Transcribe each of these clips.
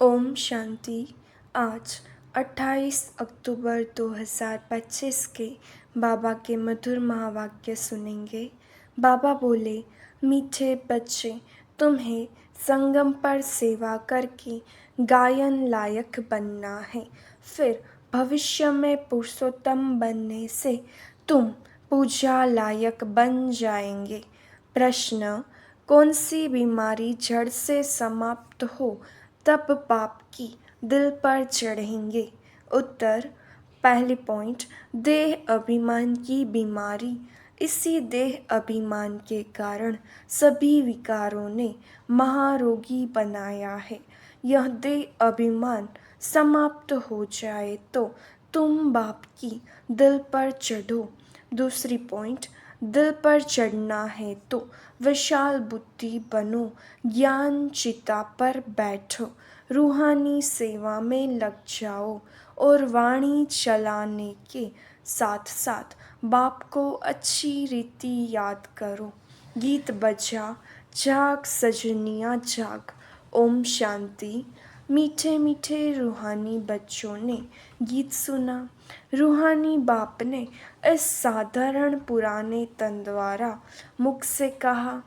ओम शांति। आज 28 अक्टूबर 2025 के बाबा के मधुर महावाक्य सुनेंगे। बाबा बोले, मीठे बच्चे, तुम्हें संगम पर सेवा करके गायन लायक बनना है। फिर भविष्य में पुरुषोत्तम बनने से तुम पूजा लायक बन जाएंगे। प्रश्न, कौन सी बीमारी जड़ से समाप्त हो तब पाप की दिल पर चढ़ेंगे? उत्तर, पहली पॉइंट, देह अभिमान की बीमारी। इसी देह अभिमान के कारण सभी विकारों ने महारोगी बनाया है। यह देह अभिमान समाप्त हो जाए तो तुम बाप की दिल पर चढ़ो। दूसरी पॉइंट, दिल पर चढ़ना है तो विशाल बुद्धि बनो, ज्ञान चिता पर बैठो, रूहानी सेवा में लग जाओ और वाणी चलाने के साथ साथ बाप को अच्छी रीति याद करो। गीत बजा, जाग सजनिया जाग। ओम शांति। मीठे मीठे रूहानी बच्चों ने गीत सुना। रूहानी बाप ने इस साधारण पुराने तन द्वारा मुख से कहा।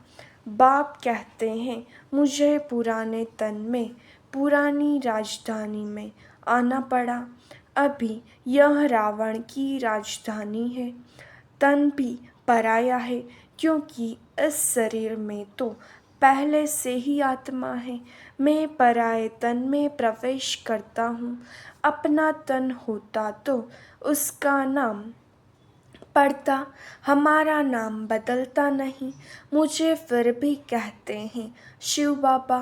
बाप कहते हैं, मुझे पुराने तन में, पुरानी राजधानी में आना पड़ा। अभी यह रावण की राजधानी है। तन भी पराया है, क्योंकि इस शरीर में तो पहले से ही आत्मा है। मैं पराये तन में प्रवेश करता हूँ। अपना तन होता तो उसका नाम पढ़ता, हमारा नाम बदलता नहीं। मुझे फिर भी कहते हैं शिव बाबा।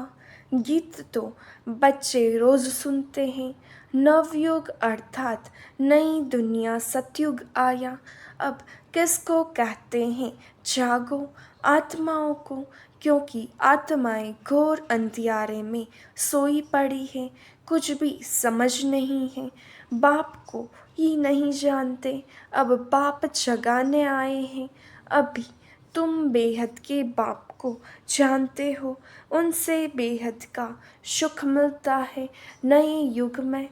गीत तो बच्चे रोज सुनते हैं। नवयुग अर्थात नई दुनिया सतयुग आया। अब किसको कहते हैं जागो? आत्माओं को, क्योंकि आत्माएं घोर अंधियारे में सोई पड़ी है, कुछ भी समझ नहीं है, बाप को ही नहीं जानते। अब बाप जगाने आए हैं। अभी तुम बेहद के बाप को जानते हो, उनसे बेहद का सुख मिलता है। नए युग में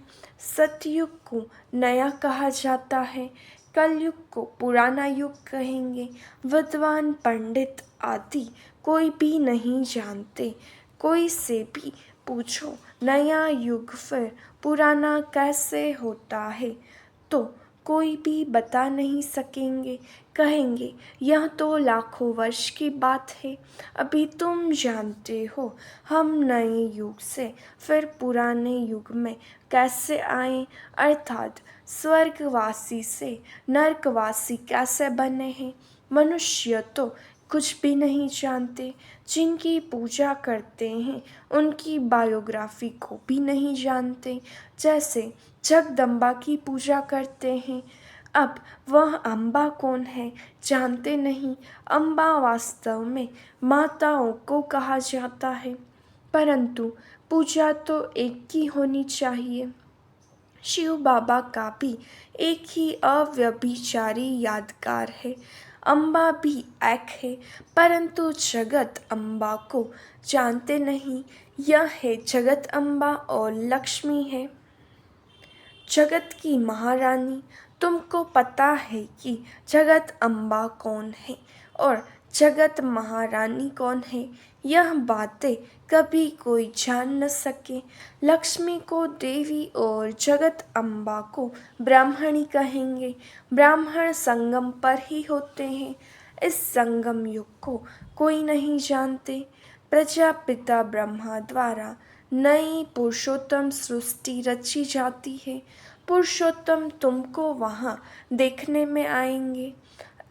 सतयुग को नया कहा जाता है, कलयुग को पुराना युग कहेंगे। विद्वान पंडित आदि कोई भी नहीं जानते। कोई से भी पूछो नया युग फिर पुराना कैसे होता है, तो कोई भी बता नहीं सकेंगे। कहेंगे यह तो लाखों वर्ष की बात है। अभी तुम जानते हो हम नए युग से फिर पुराने युग में कैसे आए, अर्थात स्वर्गवासी से नरकवासी कैसे बने हैं। मनुष्य तो कुछ भी नहीं जानते। जिनकी पूजा करते हैं उनकी बायोग्राफी को भी नहीं जानते। जैसे जगदम्बा की पूजा करते हैं, अब वह अम्बा कौन है जानते नहीं। अम्बा वास्तव में माताओं को कहा जाता है, परंतु पूजा तो एक की होनी चाहिए। शिव बाबा का भी एक ही अव्यभिचारी यादगार है। अम्बा भी एक है, परंतु जगत अम्बा को जानते नहीं। यह है जगत अम्बा और लक्ष्मी है जगत की महारानी। तुमको पता है कि जगत अम्बा कौन है और जगत महारानी कौन है। यह बातें कभी कोई जान न सके। लक्ष्मी को देवी और जगत अम्बा को ब्राह्मणी कहेंगे। ब्राह्मण संगम पर ही होते हैं। इस संगम युग को कोई नहीं जानते। प्रजापिता ब्रह्मा द्वारा नई पुरुषोत्तम सृष्टि रची जाती है। पुरुषोत्तम तुमको वहाँ देखने में आएंगे।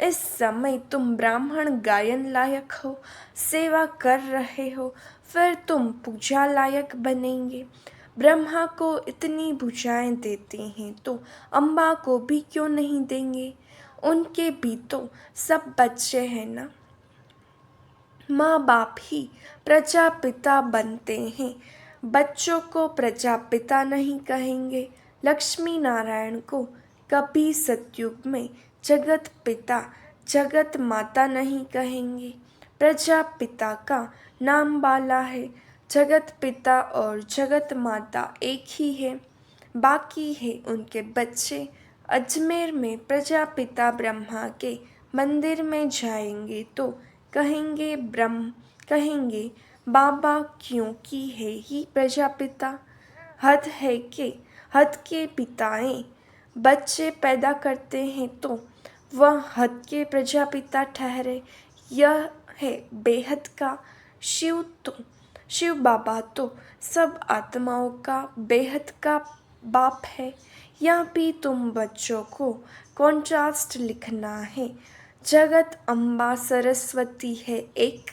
इस समय तुम ब्राह्मण गायन लायक हो, सेवा कर रहे हो, फिर तुम पूजा लायक बनेंगे। ब्रह्मा को इतनी भुजाएं देते हैं तो अम्बा को भी क्यों नहीं देंगे? उनके भी तो सब बच्चे हैं ना। माँ बाप ही प्रजापिता बनते हैं। बच्चों को प्रजापिता नहीं कहेंगे। लक्ष्मी नारायण को कभी सतयुग में जगत पिता जगत माता नहीं कहेंगे। प्रजापिता का नाम बाला है। जगत पिता और जगत माता एक ही है। बाकी है उनके बच्चे। अजमेर में प्रजापिता ब्रह्मा के मंदिर में जाएंगे तो कहेंगे बाबा क्योंकि है ही प्रजापिता। हद है कि हद के पिताएं बच्चे पैदा करते हैं तो वह हद के प्रजापिता ठहरे। यह है बेहद का शिव बाबा तो सब आत्माओं का बेहद का बाप है। यह भी तुम बच्चों को कॉन्ट्रास्ट लिखना है। जगत अम्बा सरस्वती है एक।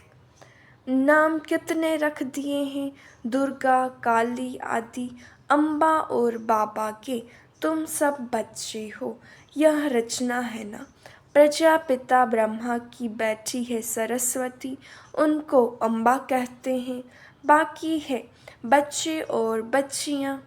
नाम कितने रख दिए हैं, दुर्गा काली आदि। अम्बा और बाबा के तुम सब बच्चे हो। यह रचना है ना। प्रजापिता ब्रह्मा की बेटी है सरस्वती, उनको अम्बा कहते हैं। बाकी है बच्चे और बच्चियाँ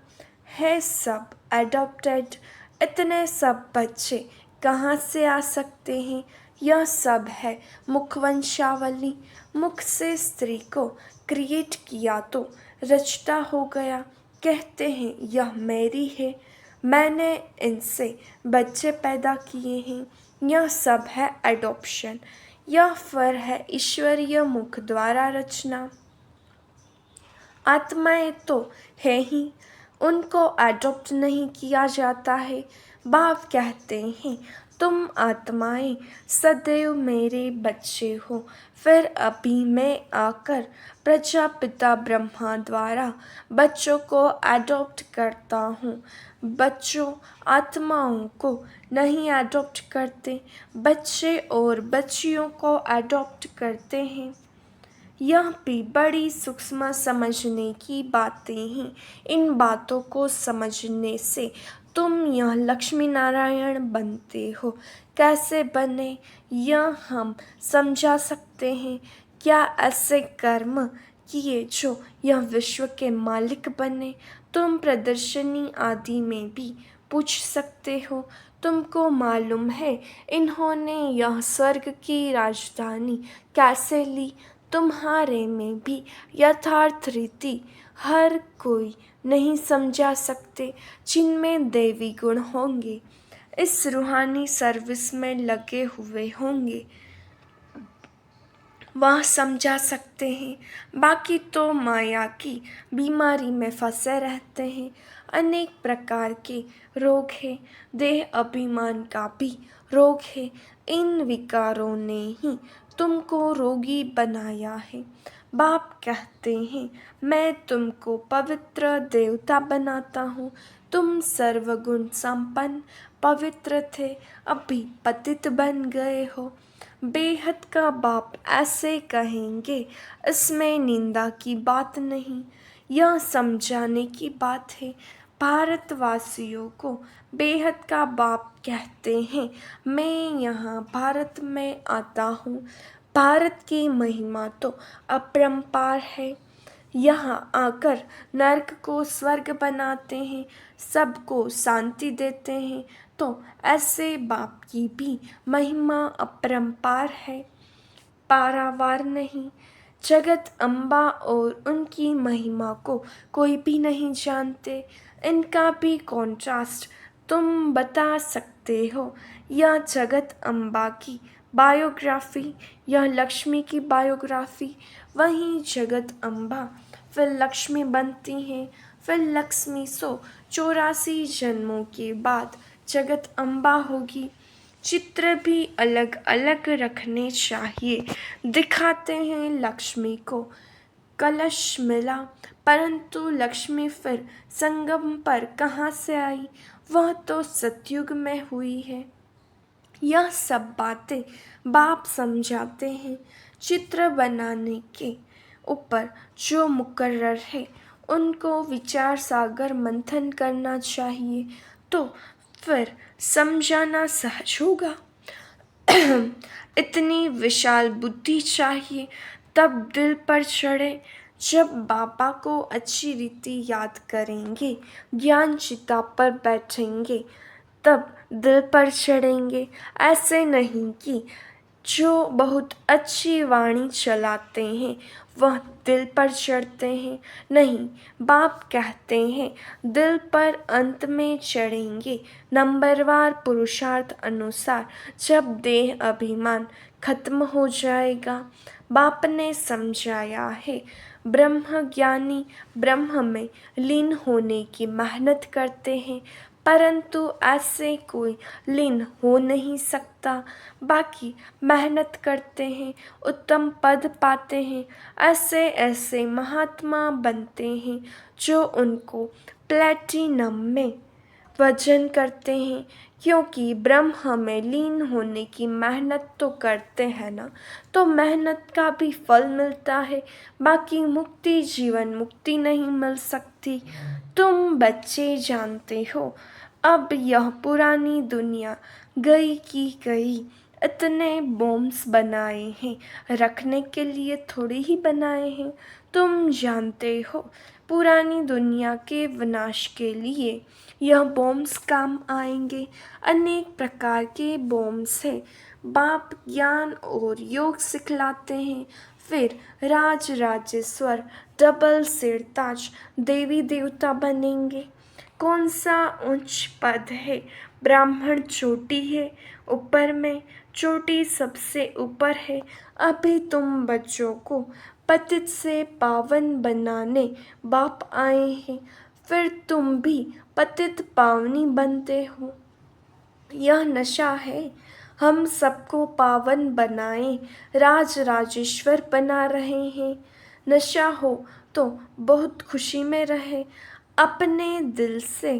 है सब एडॉप्टेड। इतने सब बच्चे कहाँ से आ सकते हैं। यह सब है मुखवंशावली। मुख से स्त्री को क्रिएट किया तो रचता हो गया। कहते हैं यह मेरी है, मैंने इनसे बच्चे पैदा किए हैं। यह सब है एडॉप्शन। यह फिर है ईश्वरीय मुख द्वारा रचना। आत्माएं तो है ही, उनको अडॉप्ट नहीं किया जाता है। बाप कहते हैं तुम आत्माएं सदैव मेरे बच्चे हो। फिर अभी मैं आकर प्रजापिता ब्रह्मा द्वारा बच्चों को अडॉप्ट करता हूँ। बच्चों आत्माओं को नहीं अडॉप्ट करते, बच्चे और बच्चियों को अडॉप्ट करते हैं। यह भी बड़ी सूक्ष्म समझने की बातें हैं। इन बातों को समझने से तुम यह लक्ष्मी नारायण बनते हो। कैसे बने यह हम समझा सकते हैं। क्या ऐसे कर्म किए जो यह विश्व के मालिक बने। तुम प्रदर्शनी आदि में भी पूछ सकते हो। तुमको मालूम है इन्होंने यह स्वर्ग की राजधानी कैसे ली। तुम्हारे में भी यथार्थ रीति हर कोई नहीं समझा सकते। जिनमें दैवी गुण होंगे, इस रूहानी सर्विस में लगे हुए होंगे, वह समझा सकते हैं। बाकी तो माया की बीमारी में फंसे रहते हैं। अनेक प्रकार के रोग हैं। देह अभिमान का भी रोग है। इन विकारों ने ही तुमको रोगी बनाया है। बाप कहते हैं मैं तुमको पवित्र देवता बनाता हूँ। तुम सर्वगुण संपन्न पवित्र थे, अभी पतित बन गए हो। बेहद का बाप ऐसे कहेंगे, इसमें निंदा की बात नहीं, यह समझाने की बात है। भारतवासियों को बेहद का बाप कहते हैं। मैं यहाँ भारत में आता हूँ। भारत की महिमा तो अपरंपार है। यहाँ आकर नर्क को स्वर्ग बनाते हैं, सबको शांति देते हैं। तो ऐसे बाप की भी महिमा अपरंपार है, पारावार नहीं। जगत अम्बा और उनकी महिमा को कोई भी नहीं जानते। इनका भी कॉन्ट्रास्ट तुम बता सकते हो। यह जगत अम्बा की बायोग्राफी, यह लक्ष्मी की बायोग्राफी। वहीं जगत अम्बा फिर लक्ष्मी बनती हैं। फिर लक्ष्मी 184 जन्मों के बाद जगत अम्बा होगी। चित्र भी अलग अलग रखने चाहिए। दिखाते हैं लक्ष्मी को कलश मिला, परंतु लक्ष्मी फिर संगम पर कहाँ से आई। वह तो सतयुग में हुई है। यह सब बातें बाप समझाते हैं। चित्र बनाने के ऊपर जो मुकर्रर है उनको विचार सागर मंथन करना चाहिए, तो फिर समझाना सहज होगा। इतनी विशाल बुद्धि चाहिए, तब दिल पर चढ़े। जब बाबा को अच्छी रीति याद करेंगे, ज्ञान चिता पर बैठेंगे, तब दिल पर चढ़ेंगे। ऐसे नहीं कि जो बहुत अच्छी वाणी चलाते हैं वह दिल पर चढ़ते हैं नहीं, बाप कहते हैं दिल पर अंत में चढ़ेंगे नंबरवार पुरुषार्थ अनुसार, जब देह अभिमान खत्म हो जाएगा। बाप ने समझाया है ब्रह्म ज्ञानी ब्रह्म में लीन होने की मेहनत करते हैं, परंतु ऐसे कोई लीन हो नहीं सकता। बाकी मेहनत करते हैं, उत्तम पद पाते हैं, ऐसे ऐसे महात्मा बनते हैं जो उनको प्लैटिनम में वजन करते हैं, क्योंकि ब्रह्म में लीन होने की मेहनत तो करते हैं ना, तो मेहनत का भी फल मिलता है। बाकी मुक्ति जीवन मुक्ति नहीं मिल सकती। तुम बच्चे जानते हो अब यह पुरानी दुनिया गई की गई। इतने बॉम्ब्स बनाए हैं रखने के लिए थोड़ी ही बनाए हैं। तुम जानते हो पुरानी दुनिया के विनाश के लिए यह बॉम्ब्स काम आएंगे। अनेक प्रकार के बॉम्ब्स हैं। बाप ज्ञान और योग सिखलाते हैं, फिर राज राजेश्वर डबल सिर ताज देवी देवता बनेंगे। कौन सा उच्च पद है? ब्राह्मण चोटी है, ऊपर में चोटी सबसे ऊपर है। अभी तुम बच्चों को पतित से पावन बनाने बाप आए हैं, फिर तुम भी पतित पावनी बनते हो। यह नशा है, हम सबको पावन बनाए राज राजेश्वर बना रहे हैं। नशा हो तो बहुत खुशी में रहे। अपने दिल से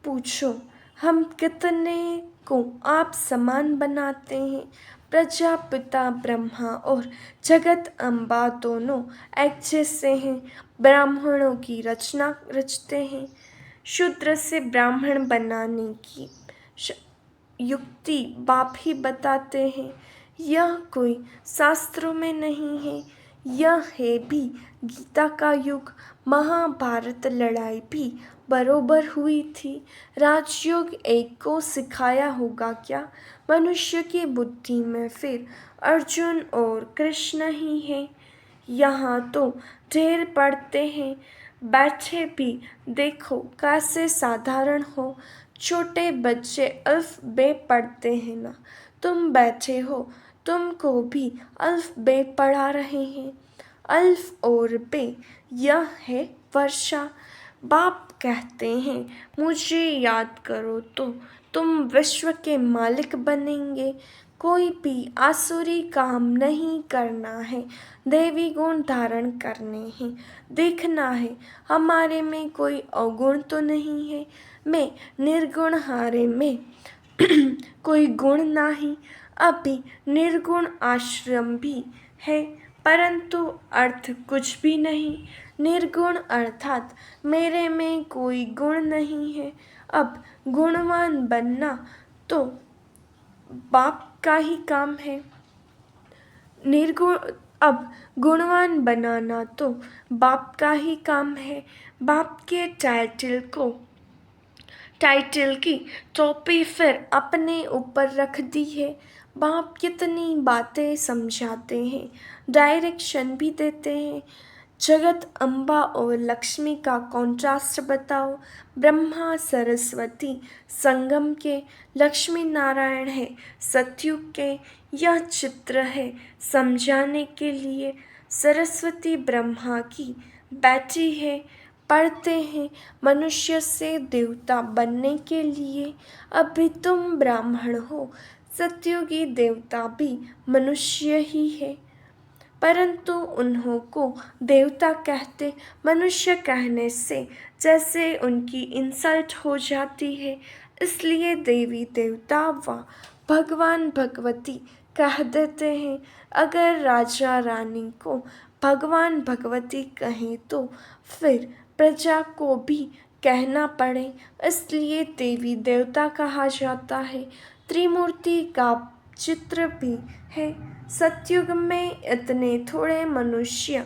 पूछो हम कितने को आप समान बनाते हैं। प्रजापिता ब्रह्मा और जगत अम्बा दोनों एक जैसे हैं। ब्राह्मणों की रचना रचते हैं। शूद्र से ब्राह्मण बनाने की युक्ति बाप ही बताते हैं। यह कोई शास्त्रों में नहीं है, यह है भी गीता का युग। महाभारत लड़ाई भी बरोबर हुई थी। राजयोग एक को सिखाया होगा क्या? मनुष्य की बुद्धि में फिर अर्जुन और कृष्ण ही हैं। यहाँ तो ढेर पढ़ते हैं, बैठे भी देखो कैसे साधारण हो। छोटे बच्चे अल्फ बे पढ़ते हैं ना, तुम बैठे हो तुमको भी अल्फ बे पढ़ा रहे हैं। अल्फ और बे यह है वर्षा। बाप कहते हैं मुझे याद करो तो तुम विश्व के मालिक बनेंगे। कोई भी आसुरी काम नहीं करना है, दैवी गुण धारण करने हैं। देखना है हमारे में कोई अवगुण तो नहीं है। मैं निर्गुण हारे में कोई गुण नहीं। अभी निर्गुण आश्रम भी है, परंतु अर्थ कुछ भी नहीं। निर्गुण अर्थात मेरे में कोई गुण नहीं है। अब गुणवान बनना तो बाप का ही काम है। निर्गुण अब गुणवान बनाना तो बाप का ही काम है। बाप के टाइटल की टोपी फिर अपने ऊपर रख दी है। बाप कितनी बातें समझाते हैं, डायरेक्शन भी देते हैं। जगत अम्बा और लक्ष्मी का कॉन्ट्रास्ट बताओ। ब्रह्मा सरस्वती संगम के, लक्ष्मी नारायण है सतयुग के। यह चित्र है समझाने के लिए। सरस्वती ब्रह्मा की बेटी है। पढ़ते हैं मनुष्य से देवता बनने के लिए। अभी तुम ब्राह्मण हो, सतयुगी देवता भी मनुष्य ही है, परंतु उन्हों को देवता कहते मनुष्य कहने से जैसे उनकी इंसल्ट हो जाती है, इसलिए देवी देवता व भगवान भगवती कह देते हैं। अगर राजा रानी को भगवान भगवती कहें तो फिर प्रजा को भी कहना पड़े, इसलिए देवी देवता कहा जाता है। त्रिमूर्ति का चित्र भी है। सतयुग में इतने थोड़े मनुष्य,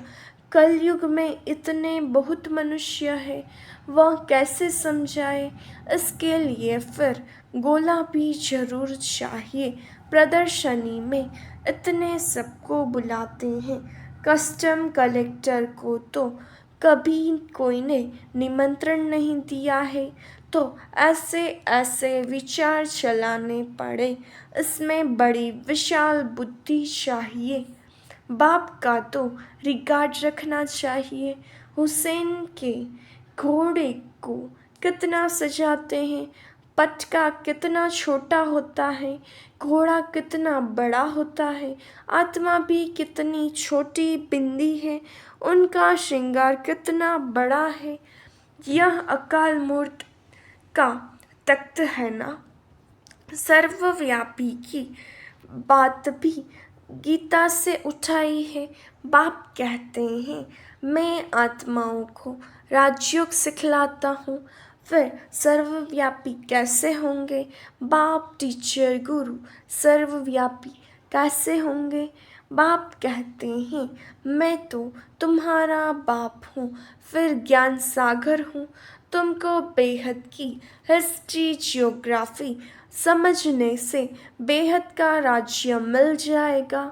कलयुग में इतने बहुत मनुष्य है, वह कैसे समझाए? इसके लिए फिर गोला भी जरूर चाहिए। प्रदर्शनी में इतने सबको बुलाते हैं, कस्टम कलेक्टर को तो कभी कोई ने निमंत्रण नहीं दिया है, तो ऐसे ऐसे विचार चलाने पड़े। इसमें बड़ी विशाल बुद्धि चाहिए। बाप का तो रिगार्ड रखना चाहिए। हुसैन के घोड़े को कितना सजाते हैं, पटका कितना छोटा होता है, घोड़ा कितना बड़ा होता है, आत्मा भी कितनी छोटी बिंदी है, उनका श्रृंगार कितना बड़ा है। यह अकाल मूर्त का तख्त है ना। सर्वव्यापी की बात भी गीता से उठाई है। बाप कहते हैं, मैं आत्माओं को राजयोग सिखलाता हूँ। फिर सर्वव्यापी कैसे होंगे? बाप टीचर गुरु सर्वव्यापी कैसे होंगे? बाप कहते हैं, मैं तो तुम्हारा बाप हूँ, फिर ज्ञान सागर हूँ। तुमको बेहद की हिस्ट्री जियोग्राफी समझने से बेहद का राज्य मिल जाएगा।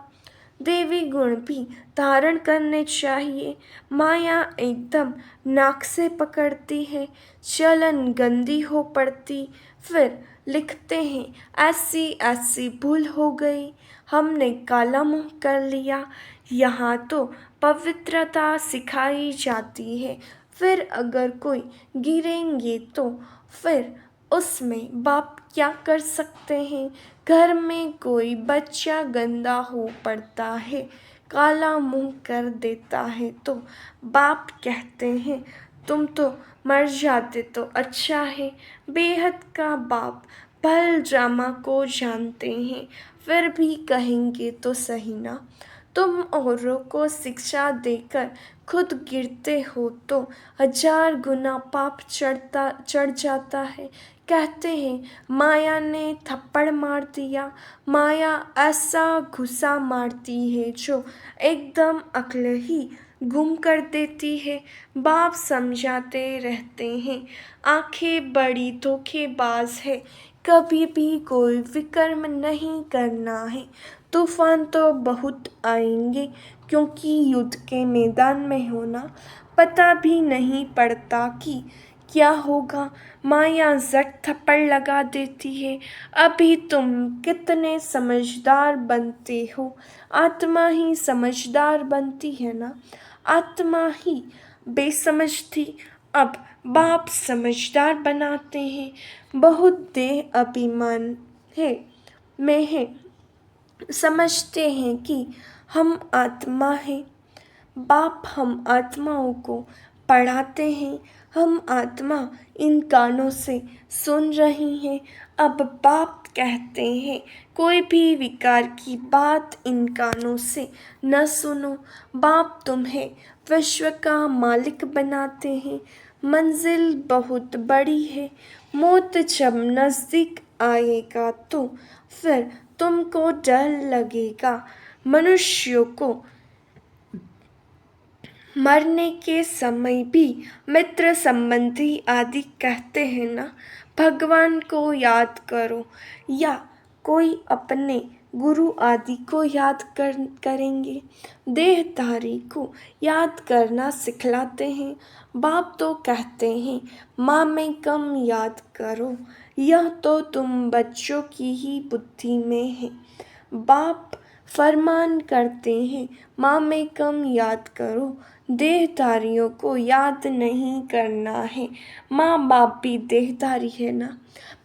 देवी गुण भी धारण करने चाहिए। माया एकदम नाक से पकड़ती है, चलन गंदी हो पड़ती। फिर लिखते हैं, ऐसी ऐसी भूल हो गई, हमने काला मुंह कर लिया। यहाँ तो पवित्रता सिखाई जाती है। फिर अगर कोई गिरेंगे तो फिर उसमें बाप क्या कर सकते हैं? घर में कोई बच्चा गंदा हो पड़ता है, काला मुंह कर देता है, तो बाप कहते हैं, तुम तो मर जाते तो अच्छा है। बेहद का बाप भल ड्रामा को जानते हैं, फिर भी कहेंगे तो सही ना। तुम औरों को शिक्षा देकर खुद गिरते हो तो 1000 गुना पाप चढ़ जाता है। कहते हैं, माया ने थप्पड़ मार दिया। माया ऐसा घुसा मारती है जो एकदम अक्ल ही गुम कर देती है। बाप समझाते रहते हैं, आंखें बड़ी धोखेबाज है, कभी भी कोई विकर्म नहीं करना है। तूफान तो बहुत आएंगे, क्योंकि युद्ध के मैदान में होना पता भी नहीं पड़ता कि क्या होगा। माया झट थप्पड़ लगा देती है। अभी तुम कितने समझदार बनते हो। आत्मा ही समझदार बनती है ना। आत्मा ही बेसमझ थी, अब बाप समझदार बनाते हैं। बहुत देह अभिमान है में है, समझते हैं कि हम आत्मा हैं। बाप हम आत्माओं को पढ़ाते हैं। हम आत्मा इन कानों से सुन रही हैं। अब बाप कहते हैं, कोई भी विकार की बात इन कानों से न सुनो। बाप तुम्हें विश्व का मालिक बनाते हैं। मंजिल बहुत बड़ी है। मौत जब नज़दीक आएगा तो फिर तुमको डर लगेगा। मनुष्यों को मरने के समय भी मित्र संबंधी आदि कहते हैं ना। भगवान को याद करो या कोई अपने गुरु आदि को याद करेंगे। देहधारी को याद करना सिखलाते हैं। बाप तो कहते हैं, माँ में कम याद करो। यह तो तुम बच्चों की ही बुद्धि में है। बाप फरमान करते हैं, माँ में कम याद करो। देहधारियों को याद नहीं करना है। माँ बाप भी देहधारी है ना।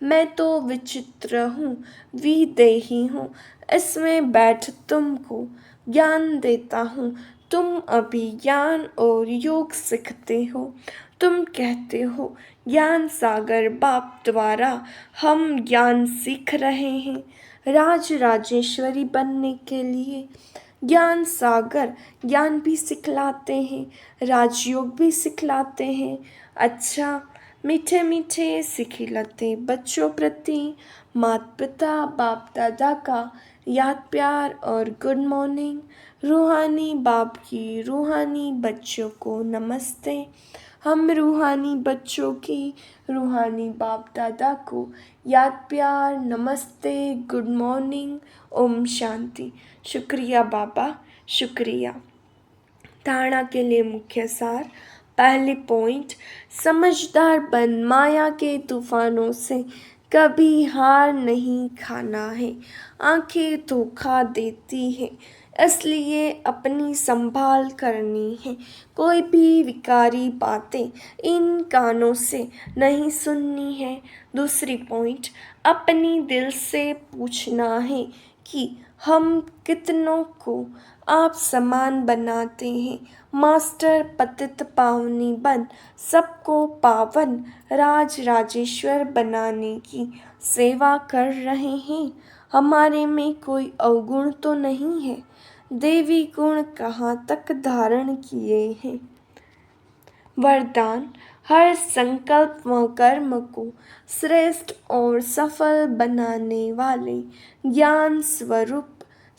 मैं तो विचित्र हूँ, विदेही हूँ। इसमें बैठ तुमको ज्ञान देता हूँ। तुम अभी ज्ञान और योग सीखते हो। तुम कहते हो, ज्ञान सागर बाप द्वारा हम ज्ञान सीख रहे हैं। राज राजेश्वरी बनने के लिए ज्ञान सागर ज्ञान भी सिखलाते हैं, राजयोग भी सिखलाते हैं। अच्छा, मीठे मीठे सिखलाते बच्चों प्रति माता पिता बाप दादा का याद प्यार और गुड मॉर्निंग। रूहानी बाप की रूहानी बच्चों को नमस्ते। हम रूहानी बच्चों की रूहानी बाप दादा को याद प्यार नमस्ते गुड मॉर्निंग ओम शांति। शुक्रिया बाबा, शुक्रिया। धारणा के लिए मुख्य सार। पहली पॉइंट, समझदार बन, माया के तूफानों से कभी हार नहीं खाना है। आंखें धोखा देती है, इसलिए अपनी संभाल करनी है। कोई भी विकारी बातें इन कानों से नहीं सुननी है। दूसरी पॉइंट, अपनी दिल से पूछना है कि हम कितनों को आप समान बनाते हैं। मास्टर पतित पावनी बन सबको पावन राज राजेश्वर बनाने की सेवा कर रहे हैं। हमारे में कोई अवगुण तो नहीं है, देवी गुण कहाँ तक धारण किए हैं। वरदान, हर संकल्प व कर्म को श्रेष्ठ और सफल बनाने वाले ज्ञान स्वरूप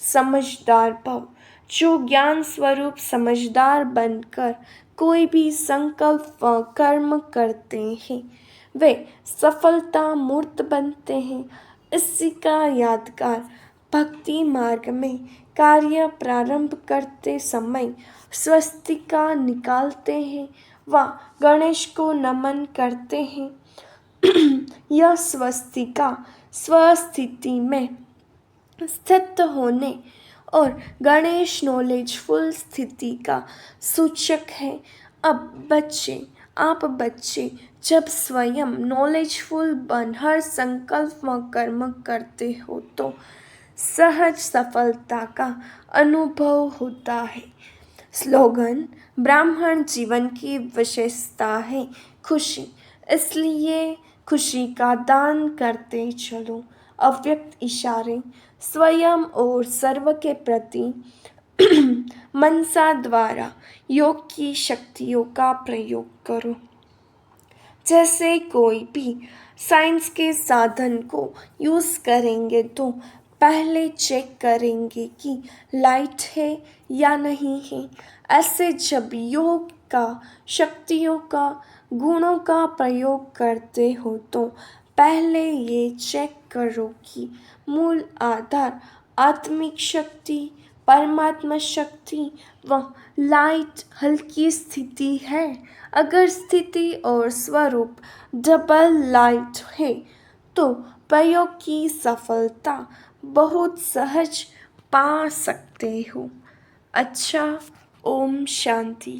समझदार भव। जो ज्ञान स्वरूप समझदार बनकर कोई भी संकल्प व कर्म करते हैं, वे सफलता मूर्त बनते हैं। इसी का यादगार भक्ति मार्ग में कार्य प्रारंभ करते समय स्वस्तिका निकालते हैं व गणेश को नमन करते हैं। यह स्वस्तिका स्वस्थिति में स्थित होने और गणेश नॉलेजफुल स्थिति का सूचक है। आप बच्चे जब स्वयं नॉलेजफुल बन हर संकल्प व कर्म करते हो तो सहज सफलता का अनुभव होता है। स्लोगन, ब्राह्मण जीवन की विशेषता है खुशी, इसलिए खुशी का दान करते चलो। अव्यक्त इशारे, स्वयं और सर्व के प्रति मनसा द्वारा योग की शक्तियों का प्रयोग करो। जैसे कोई भी साइंस के साधन को यूज़ करेंगे तो पहले चेक करेंगे कि लाइट है या नहीं है। ऐसे जब योग का शक्तियों का गुणों का प्रयोग करते हो तो पहले ये चेक करो कि मूल आधार आत्मिक शक्ति, परमात्मा शक्ति व लाइट हल्की स्थिति है। अगर स्थिति और स्वरूप डबल लाइट है तो प्रयोग की सफलता बहुत सहज पा सकते हो। अच्छा, ओम शांति।